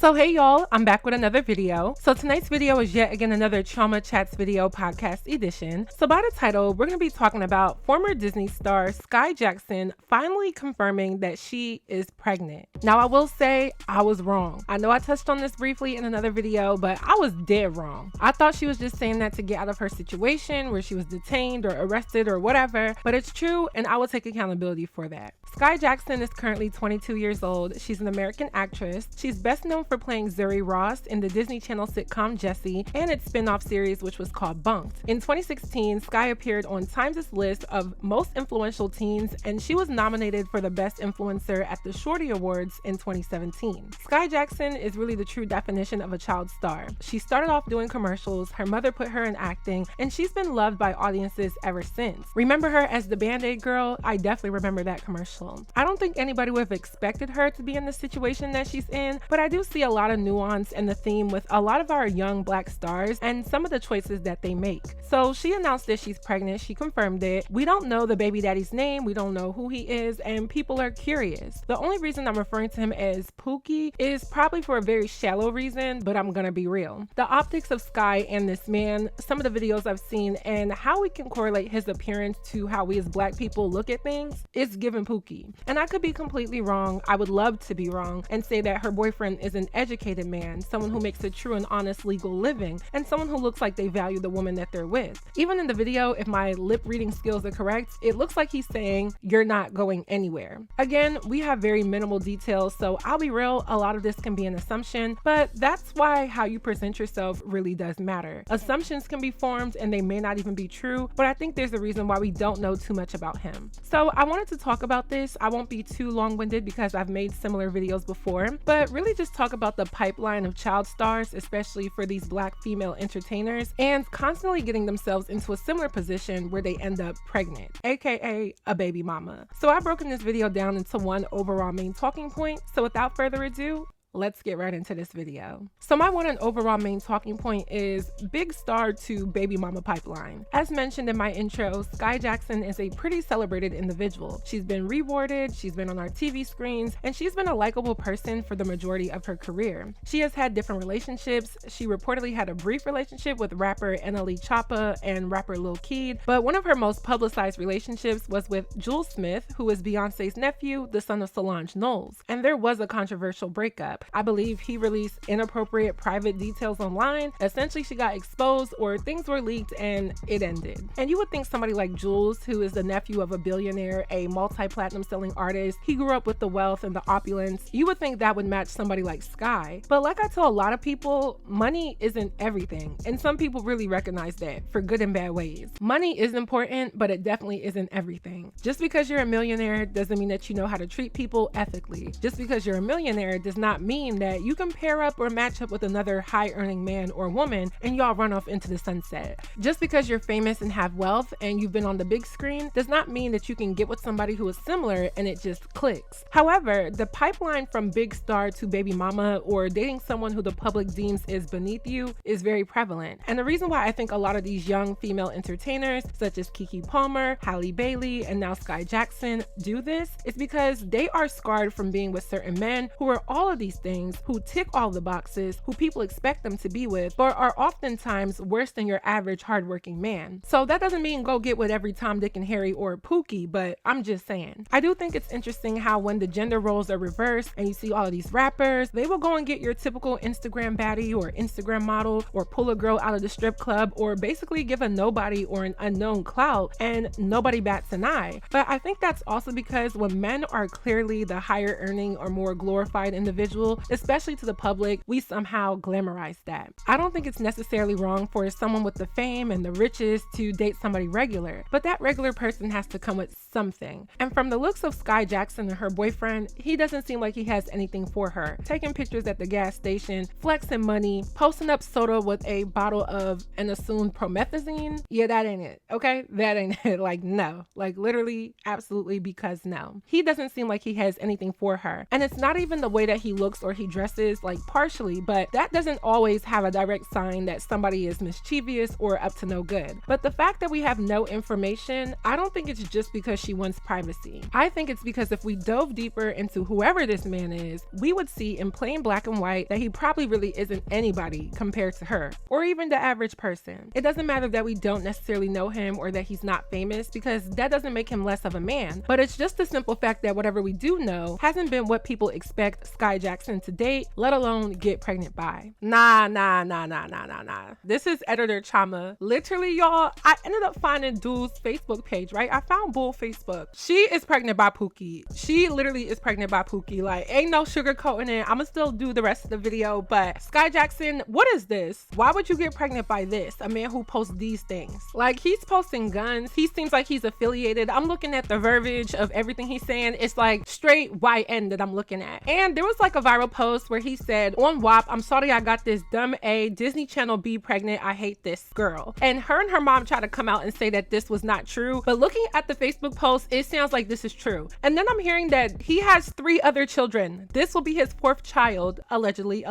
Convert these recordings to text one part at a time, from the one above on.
So hey y'all, I'm back with another video. So tonight's video is yet again another Chioma Chats video podcast edition. So by the title, we're going to be talking about former Disney star Skai Jackson finally confirming that she is pregnant. Now I will say I was wrong. I know I touched on this briefly in another video, but I was dead wrong. I thought she was just saying that to get out of her situation where she was detained or arrested or whatever, but it's true and I will take accountability for that. Skai Jackson is currently 22 years old. She's an American actress. She's best known for playing Zuri Ross in the Disney Channel sitcom Jessie and its spin-off series which was called Bunked. In 2016, Skai appeared on Times' list of most influential teens and she was nominated for the Best Influencer at the Shorty Awards in 2017. Skai Jackson is really the true definition of a child star. She started off doing commercials, her mother put her in acting, and she's been loved by audiences ever since. Remember her as the Band-Aid girl? I definitely remember that commercial. I don't think anybody would have expected her to be in the situation that she's in, but I do see a lot of nuance in the theme with a lot of our young black stars and some of the choices that they make. So she announced that she's pregnant, she confirmed it. We don't know the baby daddy's name, we don't know who he is, and people are curious. The only reason I'm referring to him as Pookie is probably for a very shallow reason, but I'm gonna be real. The optics of Skai and this man, some of the videos I've seen, and how we can correlate his appearance to how we as black people look at things, it's given Pookie. And I could be completely wrong, I would love to be wrong, and say that her boyfriend is an educated man, someone who makes a true and honest legal living, and someone who looks like they value the woman that they're with. Even in the video, if my lip reading skills are correct, it looks like he's saying, "You're not going anywhere." Again, we have very minimal details, so I'll be real, a lot of this can be an assumption, but that's why how you present yourself really does matter. Assumptions can be formed and they may not even be true, but I think there's a reason why we don't know too much about him. So I wanted to talk about this. I won't be too long-winded because I've made similar videos before, but really just talk about the pipeline of child stars, especially for these black female entertainers, and constantly getting themselves into a similar position where they end up pregnant, aka a baby mama. So I've broken this video down into one overall main talking point, so without further ado, let's get right into this video. So my one and overall main talking point is big star to baby mama pipeline. As mentioned in my intro, Skai Jackson is a pretty celebrated individual. She's been rewarded, she's been on our TV screens, and she's been a likable person for the majority of her career. She has had different relationships. She reportedly had a brief relationship with rapper NLE Choppa and rapper Lil Keed, but one of her most publicized relationships was with Jules Smith, who is Beyonce's nephew, the son of Solange Knowles, and there was a controversial breakup. I believe he released inappropriate private details online. Essentially, she got exposed or things were leaked and it ended. And you would think somebody like Jules, who is the nephew of a billionaire, a multi-platinum selling artist, he grew up with the wealth and the opulence, you would think that would match somebody like Skai. But like I tell a lot of people, money isn't everything. And some people really recognize that for good and bad ways. Money is important, but it definitely isn't everything. Just because you're a millionaire doesn't mean that you know how to treat people ethically. Just because you're a millionaire does not mean that you can pair up or match up with another high-earning man or woman and y'all run off into the sunset. Just because you're famous and have wealth and you've been on the big screen does not mean that you can get with somebody who is similar and it just clicks. However, the pipeline from big star to baby mama or dating someone who the public deems is beneath you is very prevalent. And the reason why I think a lot of these young female entertainers such as Keke Palmer, Halle Bailey, and now Skai Jackson do this is because they are scarred from being with certain men who are all of these things, who tick all the boxes, who people expect them to be with, but are oftentimes worse than your average hardworking man. So that doesn't mean go get with every Tom, Dick, and Harry or Pookie, but I'm just saying. I do think it's interesting how when the gender roles are reversed and you see all of these rappers, they will go and get your typical Instagram baddie or Instagram model or pull a girl out of the strip club or basically give a nobody or an unknown clout and nobody bats an eye. But I think that's also because when men are clearly the higher earning or more glorified individual, especially to the public, we somehow glamorize that. I don't think it's necessarily wrong for someone with the fame and the riches to date somebody regular, but that regular person has to come with something. And from the looks of Skai Jackson and her boyfriend, he doesn't seem like he has anything for her. Taking pictures at the gas station, flexing money, posting up soda with a bottle of an assumed promethazine, yeah, that ain't it, okay? That ain't it. Like, no. Like, literally, absolutely, because no. He doesn't seem like he has anything for her. And it's not even the way that he looks or he dresses like partially, but that doesn't always have a direct sign that somebody is mischievous or up to no good. But the fact that we have no information, I don't think it's just because she wants privacy. I think it's because if we dove deeper into whoever this man is, we would see in plain black and white that he probably really isn't anybody compared to her, or even the average person. It doesn't matter that we don't necessarily know him or that he's not famous, because that doesn't make him less of a man, but it's just the simple fact that whatever we do know hasn't been what people expect Skai Jackson to date, let alone get pregnant by. Nah. This is editor Chioma. Literally, y'all, I ended up finding dude's Facebook page, right? I found Bull Facebook. She is pregnant by Pookie. She literally is pregnant by Pookie. Like, ain't no sugarcoating it. I'ma still do the rest of the video, but Skai Jackson, what is this? Why would you get pregnant by this? A man who posts these things. Like, he's posting guns. He seems like he's affiliated. I'm looking at the verbiage of everything he's saying. It's like straight YN that I'm looking at. And there was like a viral post where he said, on WAP, I'm sorry I got this dumb A, Disney Channel B pregnant, I hate this girl. And her mom tried to come out and say that this was not true, but looking at the Facebook post, it sounds like this is true. And then I'm hearing that he has 3 other children. This will be his 4th child, allegedly.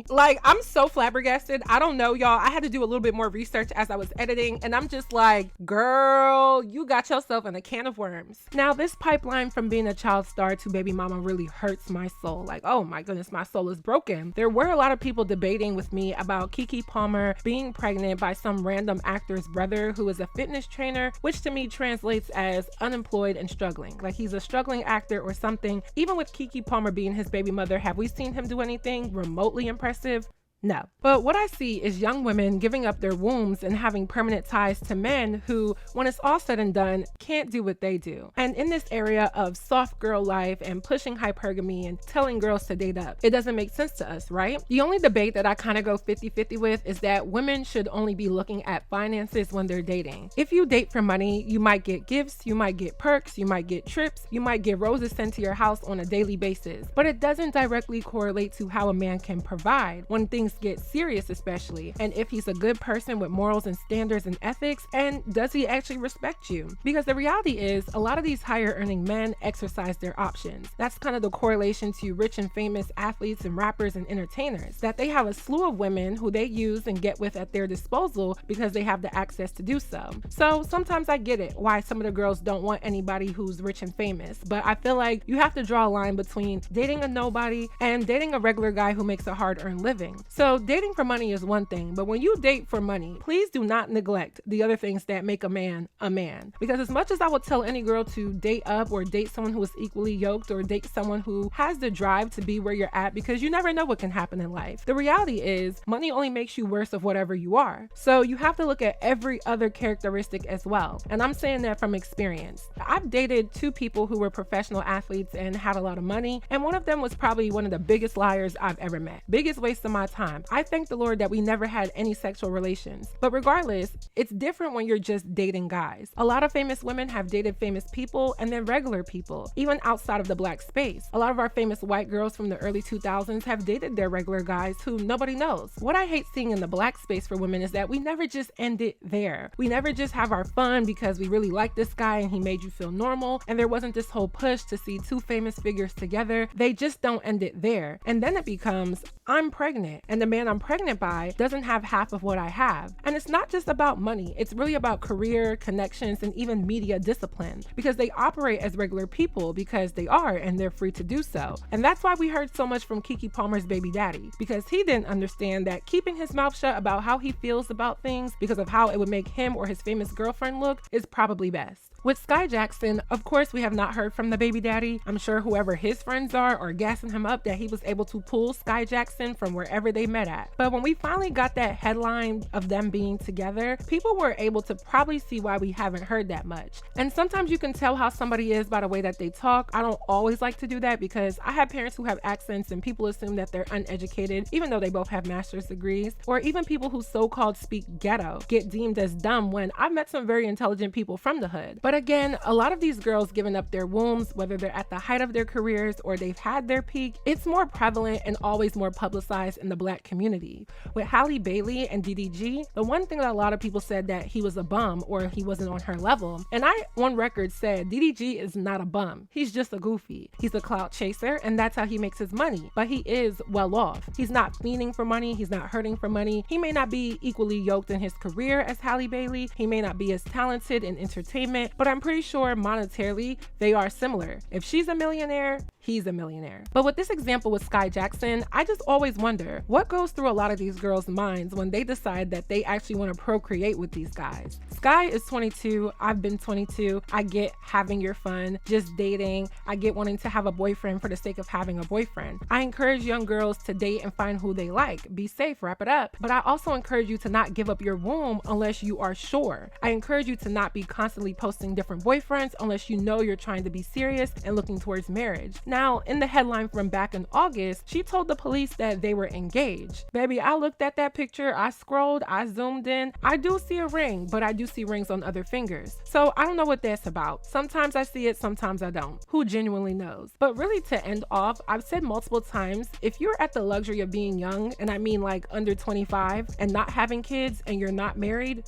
Like, I'm so flabbergasted. I don't know, y'all. I had to do a little bit more research as I was editing, and I'm just like, girl, you got yourself in a can of worms. Now, this pipeline from being a child star to baby mama really hurts my soul. Like, oh my goodness, my soul is broken. There were a lot of people debating with me about Keke Palmer being pregnant by some random actor's brother who is a fitness trainer, which to me translates as unemployed and struggling. Like, he's a struggling actor or something. Even with Keke Palmer being his baby mother, have we seen him do anything remotely impressive? No. But what I see is young women giving up their wombs and having permanent ties to men who, when it's all said and done, can't do what they do. And in this area of soft girl life and pushing hypergamy and telling girls to date up, it doesn't make sense to us, right? The only debate that I kind of go 50-50 with is that women should only be looking at finances when they're dating. If you date for money, you might get gifts, you might get perks, you might get trips, you might get roses sent to your house on a daily basis, but it doesn't directly correlate to how a man can provide when things get serious, especially, and if he's a good person with morals and standards and ethics, and does he actually respect you? Because the reality is, a lot of these higher earning men exercise their options. That's kind of the correlation to rich and famous athletes and rappers and entertainers, that they have a slew of women who they use and get with at their disposal because they have the access to do so. So sometimes I get it why some of the girls don't want anybody who's rich and famous, but I feel like you have to draw a line between dating a nobody and dating a regular guy who makes a hard-earned living. So dating for money is one thing, but when you date for money, please do not neglect the other things that make a man a man. Because as much as I would tell any girl to date up or date someone who is equally yoked or date someone who has the drive to be where you're at, because you never know what can happen in life, the reality is money only makes you worse of whatever you are. So you have to look at every other characteristic as well. And I'm saying that from experience. I've dated 2 people who were professional athletes and had a lot of money, and one of them was probably one of the biggest liars I've ever met. Biggest waste of my time. I thank the Lord that we never had any sexual relations. But regardless, it's different when you're just dating guys. A lot of famous women have dated famous people and then regular people, even outside of the black space. A lot of our famous white girls from the early 2000s have dated their regular guys who nobody knows. What I hate seeing in the black space for women is that we never just end it there. We never just have our fun because we really like this guy and he made you feel normal, and there wasn't this whole push to see 2 famous figures together. They just don't end it there. And then it becomes, I'm pregnant, and the man I'm pregnant by doesn't have half of what I have. And it's not just about money, it's really about career, connections, and even media discipline, because they operate as regular people because they are, and they're free to do so. And that's why we heard so much from Keke Palmer's baby daddy, because he didn't understand that keeping his mouth shut about how he feels about things because of how it would make him or his famous girlfriend look is probably best. With Skai Jackson, of course, we have not heard from the baby daddy. I'm sure whoever his friends are gassing him up that he was able to pull Skai Jackson from wherever they met at. But when we finally got that headline of them being together, people were able to probably see why we haven't heard that much. And sometimes you can tell how somebody is by the way that they talk. I don't always like to do that because I have parents who have accents and people assume that they're uneducated, even though they both have master's degrees, or even people who so-called speak ghetto get deemed as dumb when I've met some very intelligent people from the hood. But But again, a lot of these girls giving up their wombs, whether they're at the height of their careers or they've had their peak, it's more prevalent and always more publicized in the Black community. With Halle Bailey and DDG, the one thing that a lot of people said that he was a bum or he wasn't on her level. And I, on record, said DDG is not a bum. He's just a goofy. He's a clout chaser, and that's how he makes his money. But he is well off. He's not fiending for money. He's not hurting for money. He may not be equally yoked in his career as Halle Bailey. He may not be as talented in entertainment, but I'm pretty sure monetarily they are similar. If she's a millionaire, he's a millionaire. But with this example with Skai Jackson, I just always wonder what goes through a lot of these girls' minds when they decide that they actually want to procreate with these guys. Skai is 22. I've been 22. I get having your fun, just dating. I get wanting to have a boyfriend for the sake of having a boyfriend. I encourage young girls to date and find who they like. Be safe, wrap it up. But I also encourage you to not give up your womb unless you are sure. I encourage you to not be constantly posting different boyfriends unless you know you're trying to be serious and looking towards marriage. Now, in the headline from back in August, she told the police that they were engaged. Baby, I looked at that picture, I scrolled, I zoomed in. I do see a ring, but I do see rings on other fingers. So I don't know what that's about. Sometimes I see it, sometimes I don't. Who genuinely knows? But really, to end off, I've said multiple times, if you're at the luxury of being young, and I mean like under 25, and not having kids, and you're not married,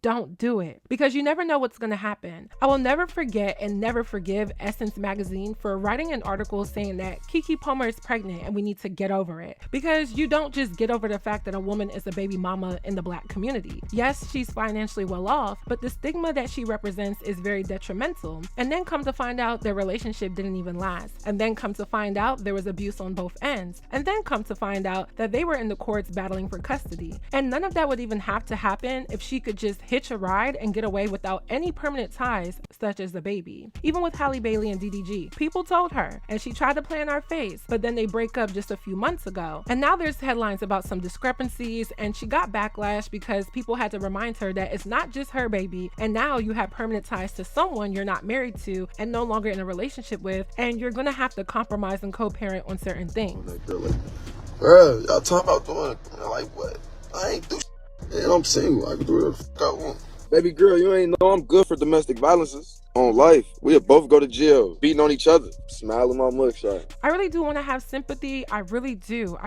don't do it, because you never know what's going to happen. I will never forget and never forgive Essence magazine for writing an article saying that Keke Palmer is pregnant and we need to get over it, because you don't just get over the fact that a woman is a baby mama in the Black community. Yes, she's financially well off, but the stigma that she represents is very detrimental. And then come to find out their relationship didn't even last, and then come to find out there was abuse on both ends, and then come to find out that they were in the courts battling for custody. And none of that would even have to happen if she could just hitch a ride and get away without any permanent ties, such as the baby. Even with Halle Bailey and DDG, people told her, and she tried to play in our face, but then they break up just a few months ago. And now there's headlines about some discrepancies, and she got backlash because people had to remind her that it's not just her baby, and now you have permanent ties to someone you're not married to and no longer in a relationship with, and you're gonna have to compromise and co-parent on certain things. Bruh, y'all talking about doing like what? I ain't do shit. I'm single. I can do whatever the fuck I want. Baby girl, you ain't know I'm good for domestic violences. On life, we'll both go to jail, beating on each other. Smile in my mugshot. I really do want to have sympathy. I really do,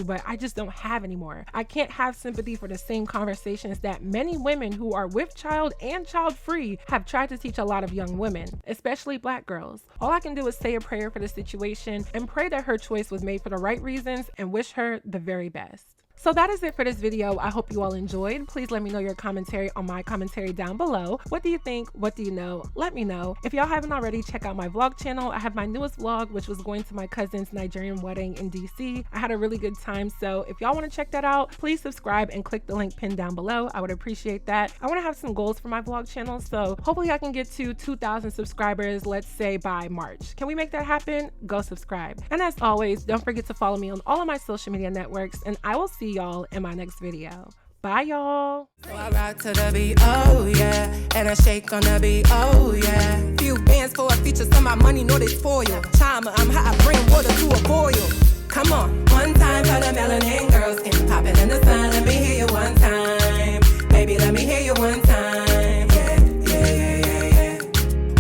but I just don't have anymore. I can't have sympathy for the same conversations that many women who are with child and child-free have tried to teach a lot of young women, especially Black girls. All I can do is say a prayer for the situation and pray that her choice was made for the right reasons and wish her the very best. So that is it for this video. I hope you all enjoyed. Please let me know your commentary on my commentary down below. What do you think? What do you know? Let me know. If y'all haven't already, check out my vlog channel. I have my newest vlog, which was going to my cousin's Nigerian wedding in DC. I had a really good time. So if y'all want to check that out, please subscribe and click the link pinned down below. I would appreciate that. I want to have some goals for my vlog channel. So hopefully I can get to 2,000 subscribers, let's say by March. Can we make that happen? Go subscribe. And as always, don't forget to follow me on all of my social media networks, and I will see y'all in my next video. Bye, y'all. So I rock to the beat, oh yeah, and I shake on the beat, oh yeah. Few bands for a feature, some of my money know they spoil. Chioma, I'm hot, I bring water to a boil. Come on, one time for the melanin girls, and popping in the sun. Let me hear you one time, baby. Let me hear you one time, yeah, yeah, yeah, yeah, yeah.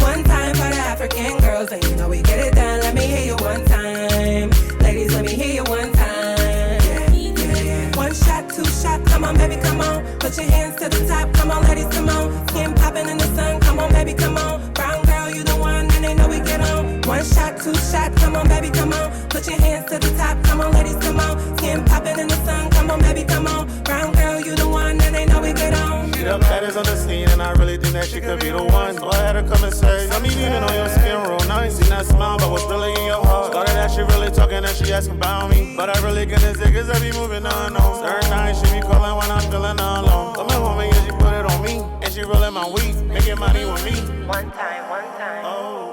One time for the African girls, and you know we get it done. Let me hear you one time, ladies. Let me hear you one time. Two shot, come on, baby, come on. Put your hands to the top, come on, ladies, come on. Skin popping in the sun, come on, baby, come on. Brown girl, you the one, and they know we get on. One shot, two shot, come on, baby, come on. Put your hands to the top, come on, ladies, come on. Skin popping in the sun, come on, baby, come on. Brown girl, you the one, and they know we get on. She the baddest on the scene, and I really think that she could be the one. So I had her come and say, tell me even on your skin real nice. Seen that smile, but what's really in your heart? Started that she really talking, and she asking about me. But I really couldn't say, cause I be moving unknown. Certain nights she be calling when I'm feeling alone. Coming home and she put it on me, and she rolling my weed, making money with me. One time, one time. Oh.